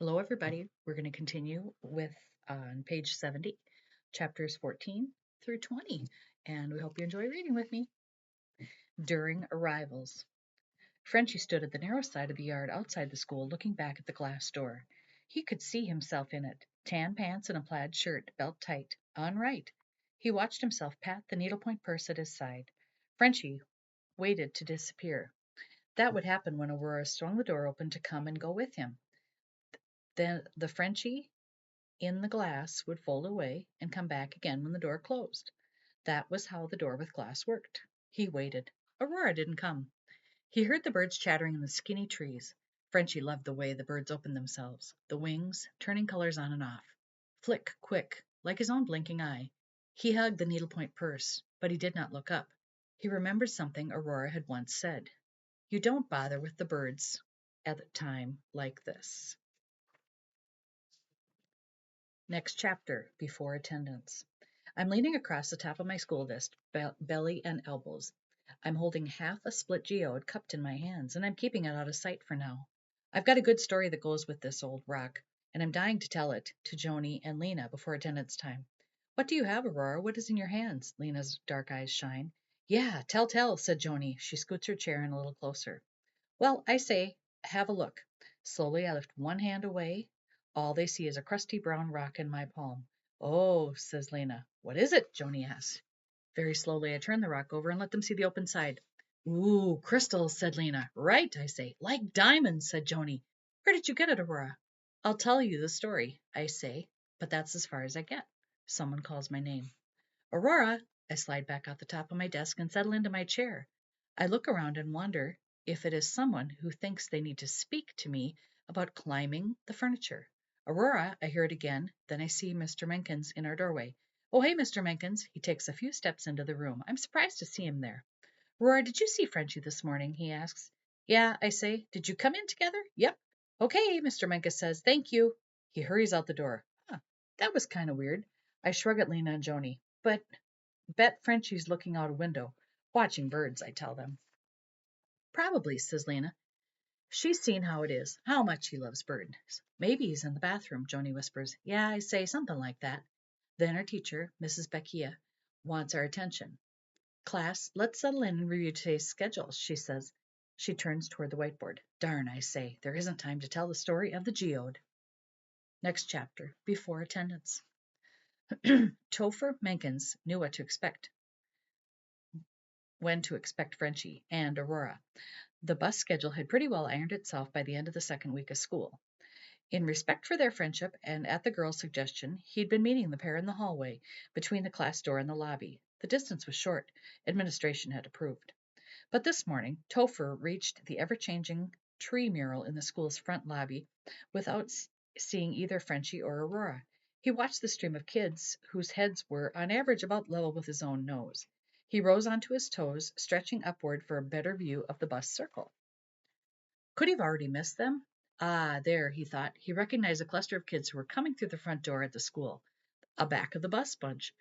Hello, everybody. We're going to continue with on page 70, chapters 14 through 20, and we hope you enjoy reading with me. During arrivals, Frenchie stood at the narrow side of the yard outside the school, looking back at the glass door. He could see himself in it, tan pants and a plaid shirt, belt tight, on right. He watched himself pat the needlepoint purse at his side. Frenchie waited to disappear. That would happen when Aurora swung the door open to come and go with him. Then the Frenchie in the glass would fold away and come back again when the door closed. That was how the door with glass worked. He waited. Aurora didn't come. He heard the birds chattering in the skinny trees. Frenchie loved the way the birds opened themselves, the wings turning colors on and off. Flick, quick, like his own blinking eye. He hugged the needlepoint purse, but he did not look up. He remembered something Aurora had once said. You don't bother with the birds at a time like this. Next chapter, before attendance. I'm leaning across the top of my school desk, belly and elbows. I'm holding half a split geode cupped in my hands, and I'm keeping it out of sight for now. I've got a good story that goes with this old rock, and I'm dying to tell it to Joni and Lena before attendance time. What do you have, Aurora? What is in your hands? Lena's dark eyes shine. Yeah, tell, said Joni. She scoots her chair in a little closer. Well, I say, have a look. Slowly I lift one hand away. All they see is a crusty brown rock in my palm. Oh, says Lena. What is it? Joni asks. Very slowly I turn the rock over and let them see the open side. Ooh, crystals, said Lena. Right, I say. Like diamonds, said Joni. Where did you get it, Aurora? I'll tell you the story, I say, but that's as far as I get. Someone calls my name. Aurora! I slide back out the top of my desk and settle into my chair. I look around and wonder if it is someone who thinks they need to speak to me about climbing the furniture. Aurora, I hear it again. Then I see Mr. Menkins in our doorway. Oh, hey, Mr. Menkins. He takes a few steps into the room. I'm surprised to see him there. Aurora, did you see Frenchie this morning? He asks. Yeah, I say. Did you come in together? Yep. Okay, Mr. Menkins says. Thank you. He hurries out the door. Huh, that was kind of weird. I shrug at Lena and Joni. But bet Frenchie's looking out a window, watching birds, I tell them. Probably, says Lena. She's seen how it is, how much he loves birds. Maybe he's in the bathroom, Joni whispers. Yeah, I say something like that. Then our teacher, Mrs. Beckia, wants our attention. Class, let's settle in and review today's schedule, she says. She turns toward the whiteboard. Darn, I say, there isn't time to tell the story of the geode. Next chapter, before attendance. Topher Menkins knew what to expect, when to expect Frenchie and Aurora. The bus schedule had pretty well ironed itself by the end of the second week of school. In respect for their friendship, and at the girl's suggestion, he'd been meeting the pair in the hallway, between the class door and the lobby. The distance was short. Administration had approved. But this morning, Topher reached the ever-changing tree mural in the school's front lobby without seeing either Frenchie or Aurora. He watched the stream of kids whose heads were, on average, about level with his own nose. He rose onto his toes, stretching upward for a better view of the bus circle. Could he have already missed them? Ah, there, he thought. He recognized a cluster of kids who were coming through the front door at the school, a back of the bus bunch.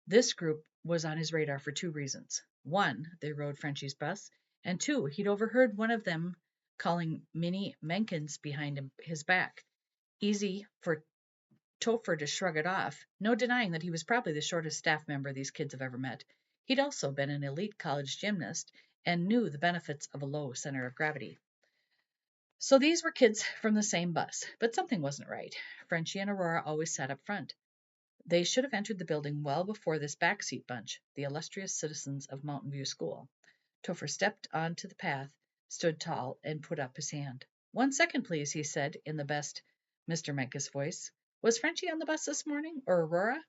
This group was on his radar for two reasons. One, they rode Frenchie's bus, and two, he'd overheard one of them calling Minnie Menkins behind his back. Easy for Topher to shrug it off, no denying that he was probably the shortest staff member these kids have ever met. He'd also been an elite college gymnast and knew the benefits of a low center of gravity. So these were kids from the same bus, but something wasn't right. Frenchie and Aurora always sat up front. They should have entered the building well before this backseat bunch, the illustrious citizens of Mountain View School. Topher stepped onto the path, stood tall, and put up his hand. 1 second, please, he said in the best Mr. Menkins voice. Was Frenchie on the bus this morning, or Aurora?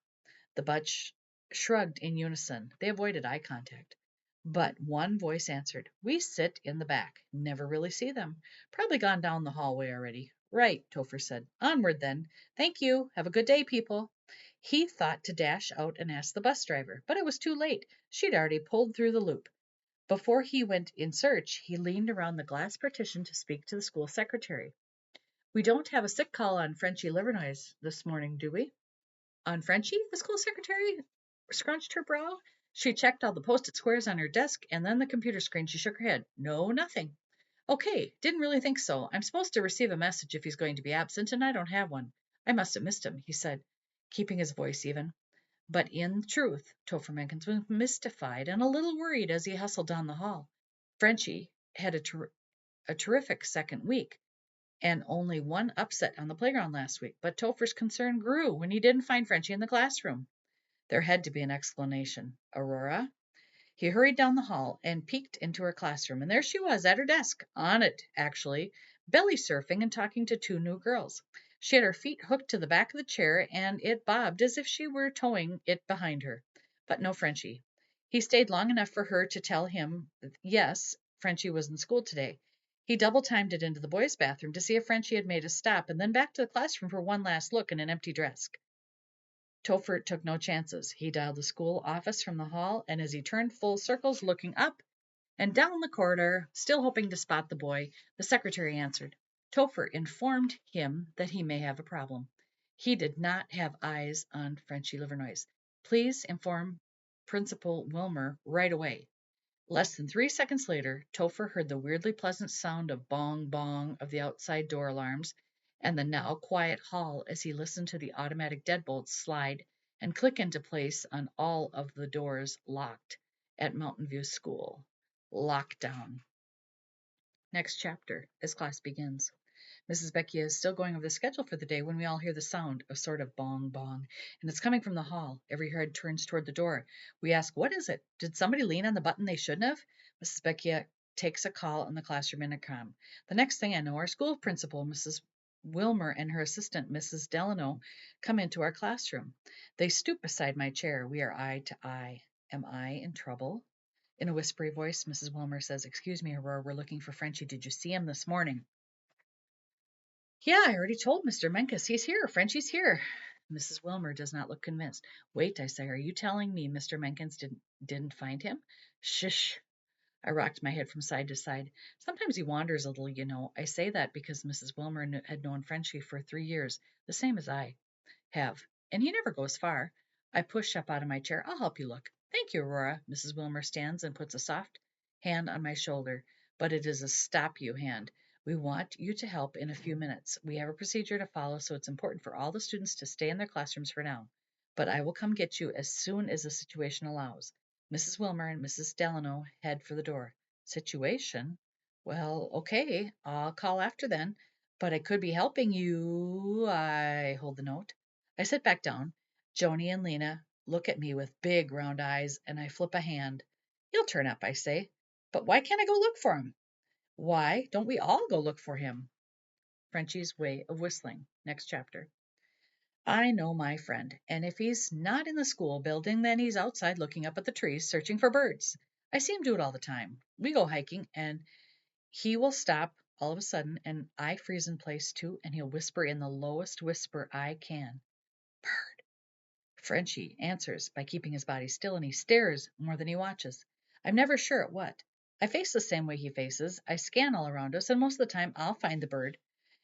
The bunch shrugged in unison. They avoided eye contact. But one voice answered, We sit in the back. Never really see them. Probably gone down the hallway already. Right, Topher said. Onward then. Thank you. Have a good day, people. He thought to dash out and ask the bus driver, but it was too late. She'd already pulled through the loop. Before he went in search, he leaned around the glass partition to speak to the school secretary. We don't have a sick call on Frenchie Livernois this morning, do we? On Frenchie? The school secretary scrunched her brow. She checked all the post-it squares on her desk, and then the computer screen. She shook her head. No, nothing. Okay, didn't really think so. I'm supposed to receive a message if he's going to be absent, and I don't have one. I must have missed him, he said, keeping his voice even. But in truth, Topher Menkins was mystified and a little worried as he hustled down the hall. Frenchie had a terrific second week and only one upset on the playground last week, but Topher's concern grew when he didn't find Frenchie in the classroom. There had to be an explanation. Aurora? He hurried down the hall and peeked into her classroom, and there she was at her desk, on it, actually, belly surfing and talking to two new girls. She had her feet hooked to the back of the chair, and it bobbed as if she were towing it behind her. But no Frenchie. He stayed long enough for her to tell him, yes, Frenchie was in school today. He double timed it into the boys' bathroom to see if Frenchie had made a stop, and then back to the classroom for one last look in an empty desk. Topher took no chances. He dialed the school office from the hall, and as he turned full circles, looking up and down the corridor, still hoping to spot the boy, the secretary answered. Topher informed him that he may have a problem. He did not have eyes on Frenchy Livernois. Please inform Principal Wilmer right away. Less than 3 seconds later, Topher heard the weirdly pleasant sound of bong bong of the outside door alarms and the now quiet hall as he listened to the automatic deadbolts slide and click into place on all of the doors locked at Mountain View School. Lockdown. Next chapter as class begins. Mrs. Becky is still going over the schedule for the day when we all hear the sound, a sort of bong bong, and it's coming from the hall. Every head turns toward the door. We ask, what is it? Did somebody lean on the button they shouldn't have? Mrs. Becky takes a call on the classroom intercom. The next thing I know, our school principal, Mrs. Wilmer, and her assistant, Mrs. Delano, come into our classroom. They stoop beside my chair. We are eye to eye. Am I in trouble? In a whispery voice, Mrs. Wilmer says, excuse me, Aurora, we're looking for Frenchie. Did you see him this morning? Yeah, I already told Mr. Menkes he's here. Frenchie's here. Mrs. Wilmer does not look convinced. Wait, I say, are you telling me Mr. Menkes didn't find him? Shush. I rocked my head from side to side. Sometimes he wanders a little, you know. I say that because Mrs. Wilmer had known Frenchie for 3 years, the same as I have, and he never goes far. I push up out of my chair. I'll help you look. Thank you, Aurora. Mrs. Wilmer stands and puts a soft hand on my shoulder, but it is a stop you hand. We want you to help in a few minutes. We have a procedure to follow, so it's important for all the students to stay in their classrooms for now. But I will come get you as soon as the situation allows. Mrs. Wilmer and Mrs. Delano head for the door. Situation? Well, okay, I'll call after then, but I could be helping you. I hold the note. I sit back down. Joni and Lena look at me with big round eyes, and I flip a hand. He'll turn up, I say. But why can't I go look for him? Why don't we all go look for him? Frenchie's way of whistling. Next chapter. I know my friend, and if he's not in the school building, then he's outside looking up at the trees, searching for birds. I see him do it all the time. We go hiking, and he will stop all of a sudden, and I freeze in place too, and he'll whisper in the lowest whisper I can. Bird. Frenchie answers by keeping his body still, and he stares more than he watches. I'm never sure at what. I face the same way he faces. I scan all around us, and most of the time I'll find the bird,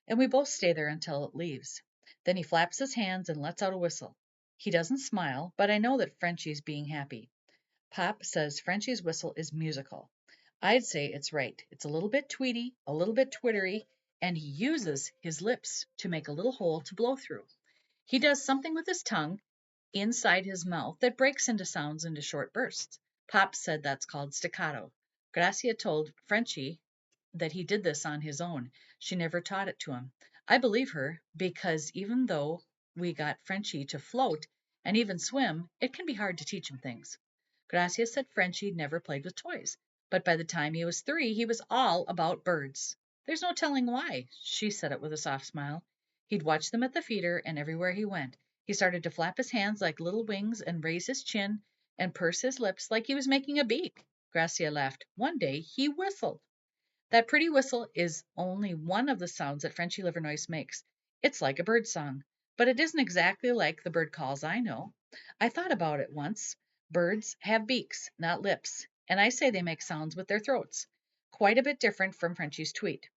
and we both stay there until it leaves. Then he flaps his hands and lets out a whistle. He doesn't smile, but I know that Frenchie's being happy. Pop says Frenchie's whistle is musical. I'd say it's right. It's a little bit tweety, a little bit twittery, and he uses his lips to make a little hole to blow through. He does something with his tongue inside his mouth that breaks into sounds into short bursts. Pop said that's called staccato. Gracia told Frenchie that he did this on his own. She never taught it to him. I believe her because even though we got Frenchie to float and even swim, it can be hard to teach him things. Gracia said Frenchie never played with toys, but by the time he was 3, he was all about birds. There's no telling why, she said it with a soft smile. He'd watch them at the feeder, and everywhere he went, he started to flap his hands like little wings and raise his chin and purse his lips like he was making a beak. Gracia laughed. One day he whistled. That pretty whistle is only one of the sounds that Frenchie Livernois makes. It's like a bird song, but it isn't exactly like the bird calls I know. I thought about it once. Birds have beaks, not lips, and I say they make sounds with their throats. Quite a bit different from Frenchie's tweet.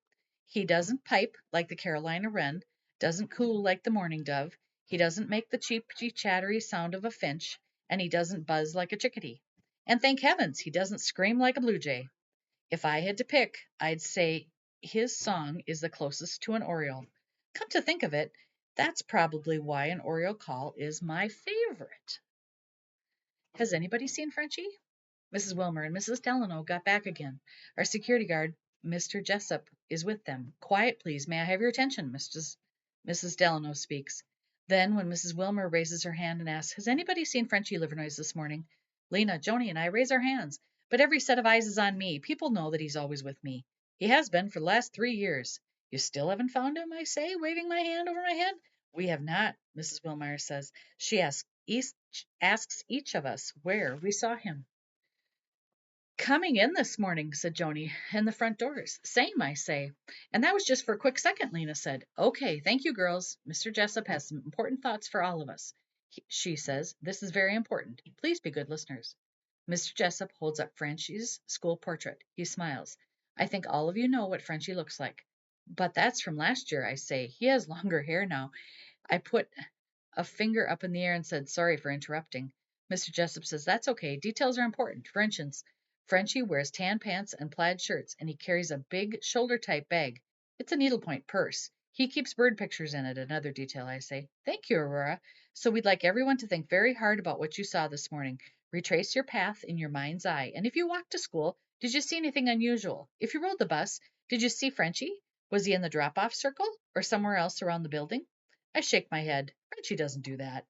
He doesn't pipe like the Carolina wren, doesn't coo like the mourning dove, he doesn't make the cheepy chattery sound of a finch, and he doesn't buzz like a chickadee. And thank heavens he doesn't scream like a blue jay. If I had to pick, I'd say his song is the closest to an Oriole. Come to think of it, that's probably why an Oriole call is my favorite. Has anybody seen Frenchie? Mrs. Wilmer and Mrs. Delano got back again. Our security guard, Mr. Jessup, is with them. Quiet, please. May I have your attention? Mrs. Delano speaks. Then, when Mrs. Wilmer raises her hand and asks, Has anybody seen Frenchie Livernois this morning? Lena, Joni, and I raise our hands. But every set of eyes is on me. People know that he's always with me. He has been for the last 3 years. You still haven't found him, I say, waving my hand over my head. We have not, Mrs. Wilmer says. She asks each of us where we saw him. Coming in this morning, said Joni, and the front doors. Same, I say. And that was just for a quick second, Lena said. Okay, thank you, girls. Mr. Jessup has some important thoughts for all of us. She says, This is very important. Please be good listeners. Mr. Jessup holds up Frenchie's school portrait. He smiles. I think all of you know what Frenchie looks like. But that's from last year, I say. He has longer hair now. I put a finger up in the air and said, Sorry for interrupting. Mr. Jessup says, That's okay. Details are important. For instance, Frenchie wears tan pants and plaid shirts, and he carries a big shoulder-type bag. It's a needlepoint purse. He keeps bird pictures in it, another detail, I say. Thank you, Aurora. So we'd like everyone to think very hard about what you saw this morning. Retrace your path in your mind's eye. And if you walked to school, did you see anything unusual? If you rode the bus, did you see Frenchie? Was he in the drop-off circle or somewhere else around the building? I shake my head. Frenchie doesn't do that.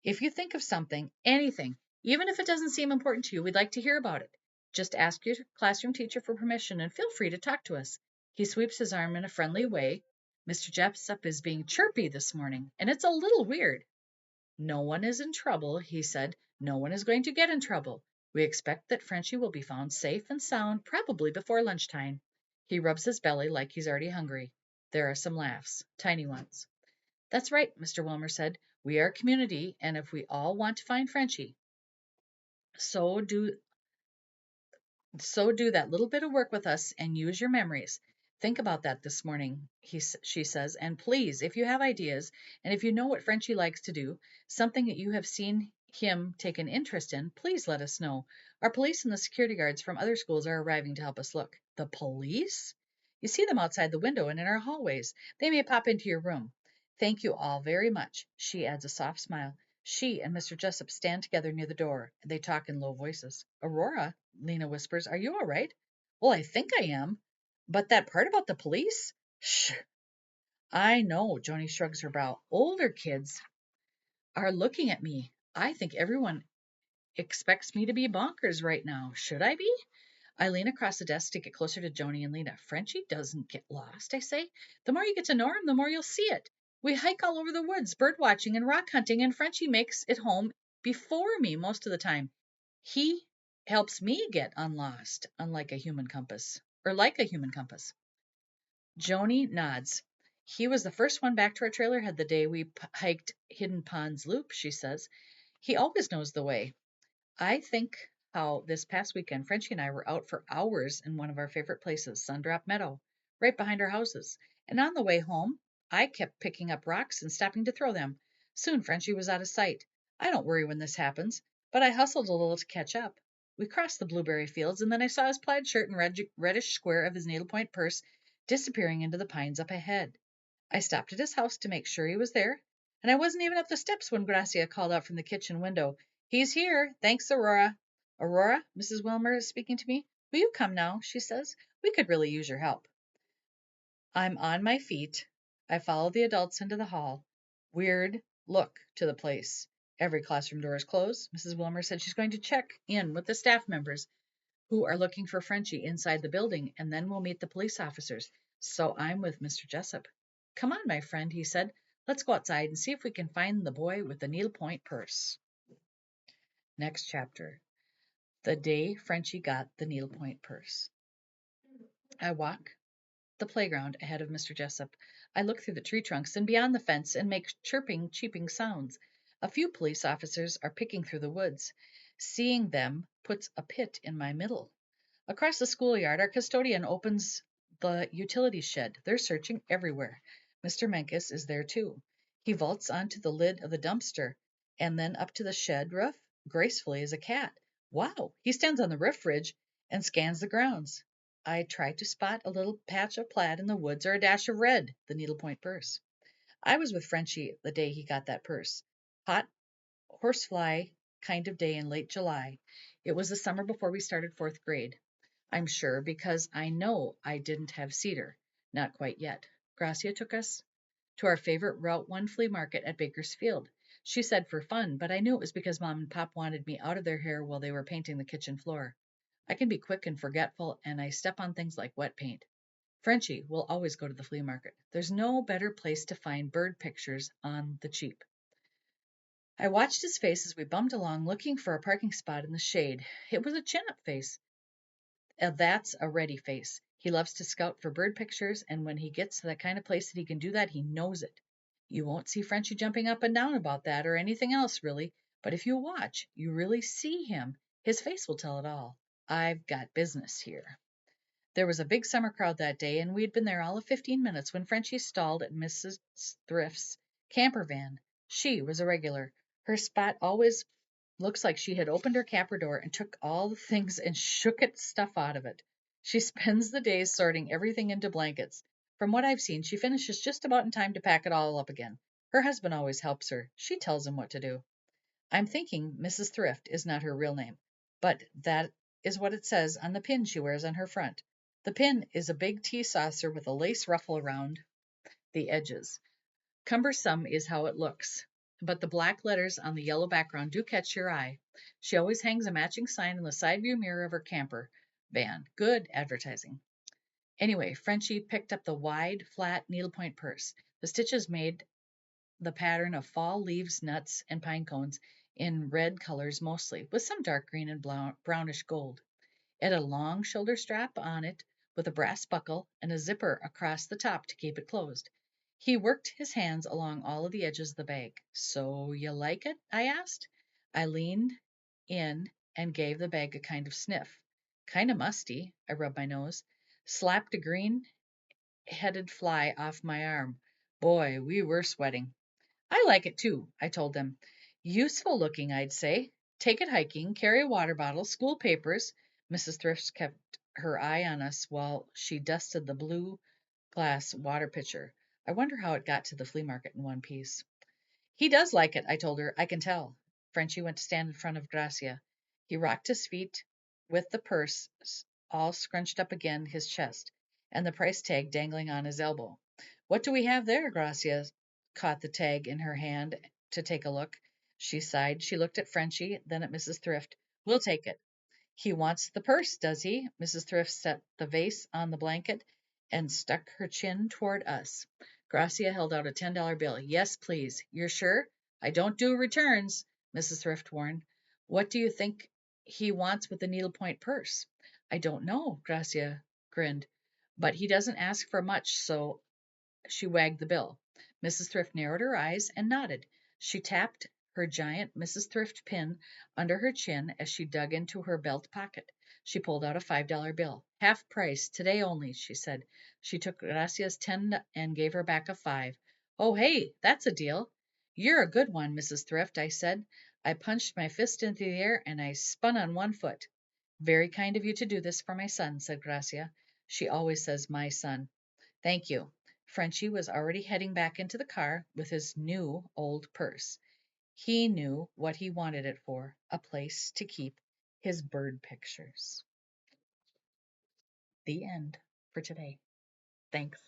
If you think of something, anything, even if it doesn't seem important to you, we'd like to hear about it. Just ask your classroom teacher for permission and feel free to talk to us. He sweeps his arm in a friendly way. Mr. Jessup is being chirpy this morning, and it's a little weird. No one is in trouble, he said. No one is going to get in trouble. We expect that Frenchie will be found safe and sound, probably before lunchtime. He rubs his belly like he's already hungry. There are some laughs, tiny ones. That's right, Mr. Wilmer said. We are a community, and if we all want to find Frenchie, so do that little bit of work with us and use your memories. Think about that this morning, she says, and please, if you have ideas, and if you know what Frenchie likes to do, something that you have seen him take an interest in, please let us know. Our police and the security guards from other schools are arriving to help us look. The police? You see them outside the window and in our hallways. They may pop into your room. Thank you all very much. She adds a soft smile. She and Mr. Jessup stand together near the door. They talk in low voices. Aurora, Lena whispers, Are you all right? Well, I think I am. But that part about the police? Shh. I know, Joni shrugs her brow. Older kids are looking at me. I think everyone expects me to be bonkers right now. Should I be? I lean across the desk to get closer to Joni and Lena. Frenchie doesn't get lost, I say. The more you get to know him, the more you'll see it. We hike all over the woods, bird watching and rock hunting, and Frenchie makes it home before me most of the time. He helps me get unlost, unlike a human compass, or like a human compass. Joni nods. He was the first one back to our trailer head the day we hiked Hidden Ponds Loop, she says. He always knows the way. I think how this past weekend, Frenchie and I were out for hours in one of our favorite places, Sundrop Meadow, right behind our houses. And on the way home, I kept picking up rocks and stopping to throw them. Soon Frenchie was out of sight. I don't worry when this happens, but I hustled a little to catch up. We crossed the blueberry fields, and then I saw his plaid shirt and reddish square of his needlepoint purse disappearing into the pines up ahead. I stopped at his house to make sure he was there, and I wasn't even up the steps when Gracia called out from the kitchen window, He's here. Thanks, Aurora. Aurora, Mrs. Wilmer is speaking to me. Will you come now? She says. We could really use your help. I'm on my feet. I follow the adults into the hall. Weird look to the place. Every classroom door is closed. Mrs. Wilmer said she's going to check in with the staff members who are looking for Frenchie inside the building, and then we'll meet the police officers. So I'm with Mr. Jessup. Come on, my friend, he said. Let's go outside and see if we can find the boy with the needlepoint purse. Next chapter. The day Frenchie got the needlepoint purse. I walk the playground ahead of Mr. Jessup. I look through the tree trunks and beyond the fence and make chirping, cheeping sounds. A few police officers are picking through the woods. Seeing them puts a pit in my middle. Across the schoolyard, our custodian opens the utilities shed. They're searching everywhere. Mr. Menkes is there too. He vaults onto the lid of the dumpster and then up to the shed roof, gracefully as a cat. Wow! He stands on the roof ridge and scans the grounds. I tried to spot a little patch of plaid in the woods or a dash of red, the needlepoint purse. I was with Frenchie the day he got that purse. Hot horsefly kind of day in late July. It was the summer before we started fourth grade. I'm sure because I know I didn't have cedar. Not quite yet. Gracia took us to our favorite Route 1 flea market at Bakersfield. She said for fun, but I knew it was because Mom and Pop wanted me out of their hair while they were painting the kitchen floor. I can be quick and forgetful, and I step on things like wet paint. Frenchie will always go to the flea market. There's no better place to find bird pictures on the cheap. I watched his face as we bumped along looking for a parking spot in the shade. It was a chin up face. That's a ready face. He loves to scout for bird pictures, and when he gets to that kind of place that he can do that, he knows it. You won't see Frenchie jumping up and down about that or anything else, really, but if you watch, you really see him. His face will tell it all. I've got business here. There was a big summer crowd that day, and we'd been there all of 15 minutes when Frenchie stalled at Mrs. Thrift's camper van. She was a regular. Her spot always looks like she had opened her camper door and took all the things and shook it stuff out of it. She spends the days sorting everything into blankets. From what I've seen, she finishes just about in time to pack it all up again. Her husband always helps her. She tells him what to do. I'm thinking Mrs. Thrift is not her real name, but that is what it says on the pin she wears on her front. The pin is a big tea saucer with a lace ruffle around the edges. Cumbersome is how it looks, but the black letters on the yellow background do catch your eye. She always hangs a matching sign in the side view mirror of her camper van. Good advertising. Anyway, Frenchie picked up the wide, flat needlepoint purse. The stitches made the pattern of fall leaves, nuts, and pine cones in red colors mostly, with some dark green and brownish gold. It had a long shoulder strap on it with a brass buckle and a zipper across the top to keep it closed. He worked his hands along all of the edges of the bag. So you like it? I asked. I leaned in and gave the bag a kind of sniff. Kind of musty. I rubbed my nose, slapped a green headed fly off my arm. Boy, we were sweating. I like it too, I told them. Useful looking, I'd say. Take it hiking, carry a water bottle, school papers. Mrs. Thrift kept her eye on us while she dusted the blue glass water pitcher. I wonder how it got to the flea market in one piece. He does like it, I told her. I can tell. Frenchy went to stand in front of Gracia. He rocked his feet with the purse all scrunched up against his chest and the price tag dangling on his elbow. What do we have there? Gracia caught the tag in her hand to take a look. She sighed. She looked at Frenchy, then at Mrs. Thrift. We'll take it. He wants the purse, does he? Mrs. Thrift set the vase on the blanket and stuck her chin toward us. Gracia held out a $10 bill. Yes, please. You're sure? I don't do returns, Mrs. Thrift warned. What do you think he wants with the needlepoint purse? I don't know, Gracia grinned. But he doesn't ask for much, so she wagged the bill. Mrs. Thrift narrowed her eyes and nodded. She tapped her giant Mrs. Thrift pin under her chin as she dug into her belt pocket. She pulled out a $5 bill. Half price, today only, she said. She took Gracia's 10 and gave her back a 5. Oh, hey, that's a deal. You're a good one, Mrs. Thrift, I said. I punched my fist into the air and I spun on one foot. Very kind of you to do this for my son, said Gracia. She always says my son. Thank you. Frenchy was already heading back into the car with his new old purse. He knew what he wanted it for, a place to keep his bird pictures. The end for today. Thanks.